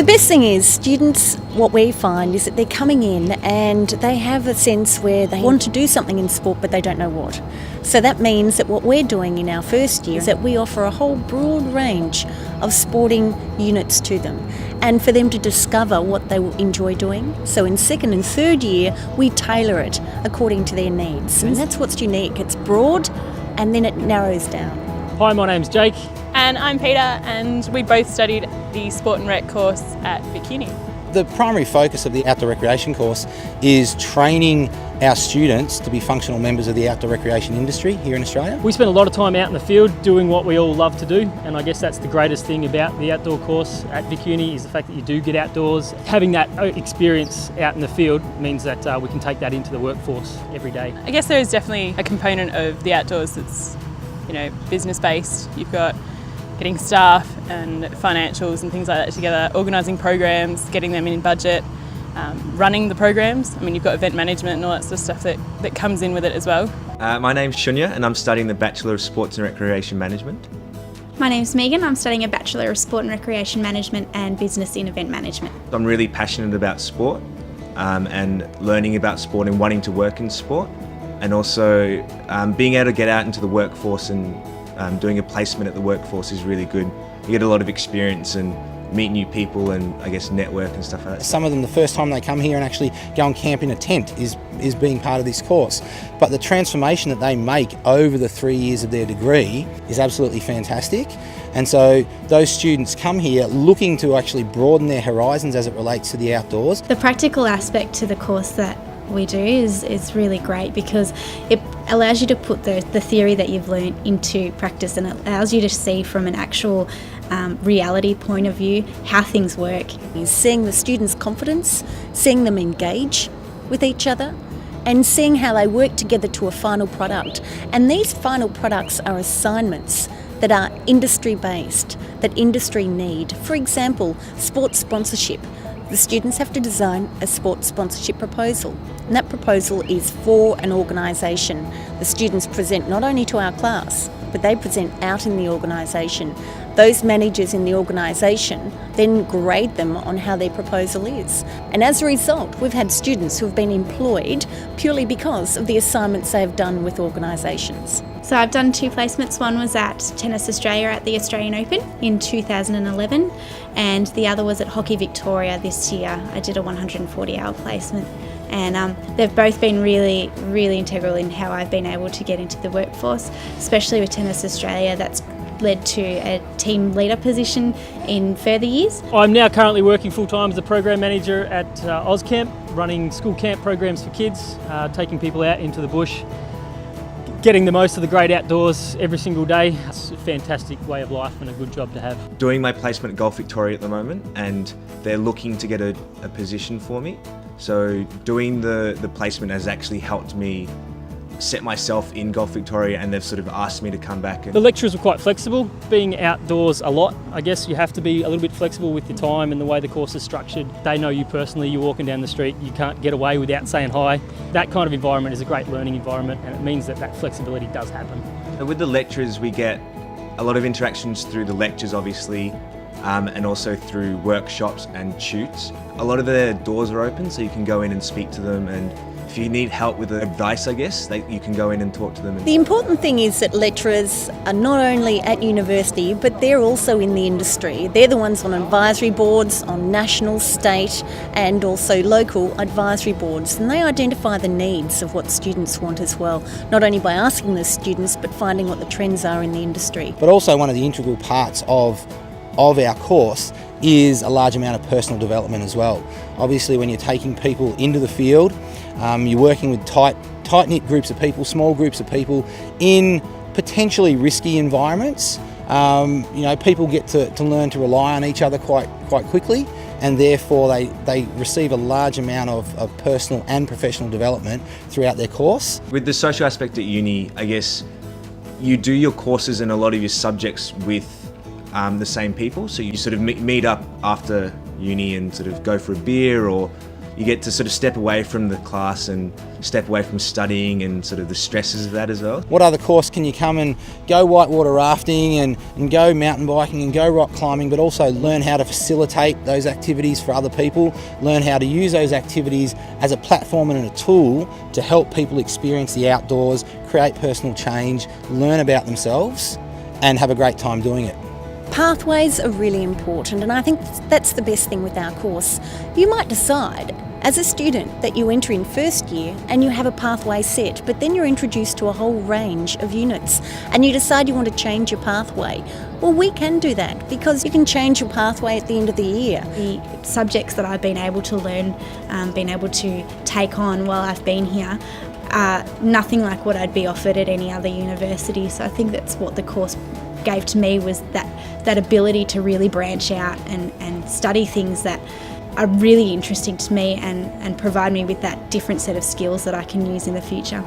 The best thing is students, what we find is that they're coming in and they have a sense where they want to do something in sport but they don't know what. So that means that what we're doing in our first year is that we offer a whole broad range of sporting units to them and for them to discover what they will enjoy doing. So in second and third year we tailor it according to their needs, and that's what's unique. It's broad and then it narrows down. Hi, my name's Jake. And I'm Peter, and we both studied the Sport and Rec course at Vic Uni. The primary focus of the outdoor recreation course is training our students to be functional members of the outdoor recreation industry here in Australia. We spend a lot of time out in the field doing what we all love to do, and I guess that's the greatest thing about the outdoor course at Vic Uni is the fact that you do get outdoors. Having that experience out in the field means that we can take that into the workforce every day. I guess there is definitely a component of the outdoors that's, business based. You've got getting staff and financials and things like that together, organising programs, getting them in budget, running the programs. You've got event management and all that sort of stuff that comes in with it as well. My name's Shunya and I'm studying the Bachelor of Sports and Recreation Management. My name's Megan, I'm studying a Bachelor of Sport and Recreation Management and Business in Event Management. I'm really passionate about sport and learning about sport and wanting to work in sport, and also being able to get out into the workforce and doing a placement at the workforce is really good. You get a lot of experience and meet new people and I guess network and stuff like that. Some of them, the first time they come here and actually go and camp in a tent is being part of this course. But the transformation that they make over the 3 years of their degree is absolutely fantastic. And so those students come here looking to actually broaden their horizons as it relates to the outdoors. The practical aspect to the course that we do is really great because it allows you to put the theory that you've learned into practice, and it allows you to see from an actual reality point of view how things work. Seeing the students' confidence, seeing them engage with each other, and seeing how they work together to a final product. And these final products are assignments that are industry based, that industry need. For example, sports sponsorship. The students have to design a sports sponsorship proposal, and that proposal is for an organisation. The students present not only to our class, but they present out in the organisation. Those managers in the organisation then grade them on how their proposal is. And as a result, we've had students who have been employed purely because of the assignments they have done with organisations. So I've done 2 placements. One was at Tennis Australia at the Australian Open in 2011, and the other was at Hockey Victoria this year. I did a 140-hour placement, and they've both been really, really integral in how I've been able to get into the workforce, especially with Tennis Australia. That's led to a team leader position in further years. I'm now currently working full-time as a program manager at AusCamp, running school camp programs for kids, taking people out into the bush, getting the most of the great outdoors every single day. It's a fantastic way of life and a good job to have. Doing my placement at Golf Victoria at the moment, and they're looking to get a position for me. So doing the placement has actually helped me set myself in Golf Victoria, and they've sort of asked me to come back. The lecturers were quite flexible. Being outdoors a lot, I guess you have to be a little bit flexible with your time and the way the course is structured. They know you personally, you're walking down the street, you can't get away without saying hi. That kind of environment is a great learning environment, and it means that flexibility does happen. And with the lecturers, we get a lot of interactions through the lectures, obviously, and also through workshops and shoots. A lot of their doors are open, so you can go in and speak to them, and if you need help with advice, I guess, you can go in and talk to them. The important thing is that lecturers are not only at university, but they're also in the industry. They're the ones on advisory boards, on national, state, and also local advisory boards. And they identify the needs of what students want as well, not only by asking the students, but finding what the trends are in the industry. But also one of the integral parts of our course is a large amount of personal development as well. Obviously, when you're taking people into the field, you're working with tight-knit groups of people, small groups of people in potentially risky environments. People get to learn to rely on each other quite quickly, and therefore they receive a large amount of personal and professional development throughout their course. With the social aspect at uni, I guess you do your courses and a lot of your subjects with the same people, so you sort of meet up after uni and sort of go for a beer or you get to sort of step away from the class and step away from studying and sort of the stresses of that as well. What other course can you come and go whitewater rafting and go mountain biking and go rock climbing, but also learn how to facilitate those activities for other people, learn how to use those activities as a platform and a tool to help people experience the outdoors, create personal change, learn about themselves and have a great time doing it. Pathways are really important, and I think that's the best thing with our course. You might decide as a student that you enter in first year and you have a pathway set, but then you're introduced to a whole range of units and you decide you want to change your pathway. Well, we can do that because you can change your pathway at the end of the year. The subjects that I've been able to learn, been able to take on while I've been here, are nothing like what I'd be offered at any other university. So I think that's what the course gave to me, was that ability to really branch out and study things that are really interesting to me and provide me with that different set of skills that I can use in the future.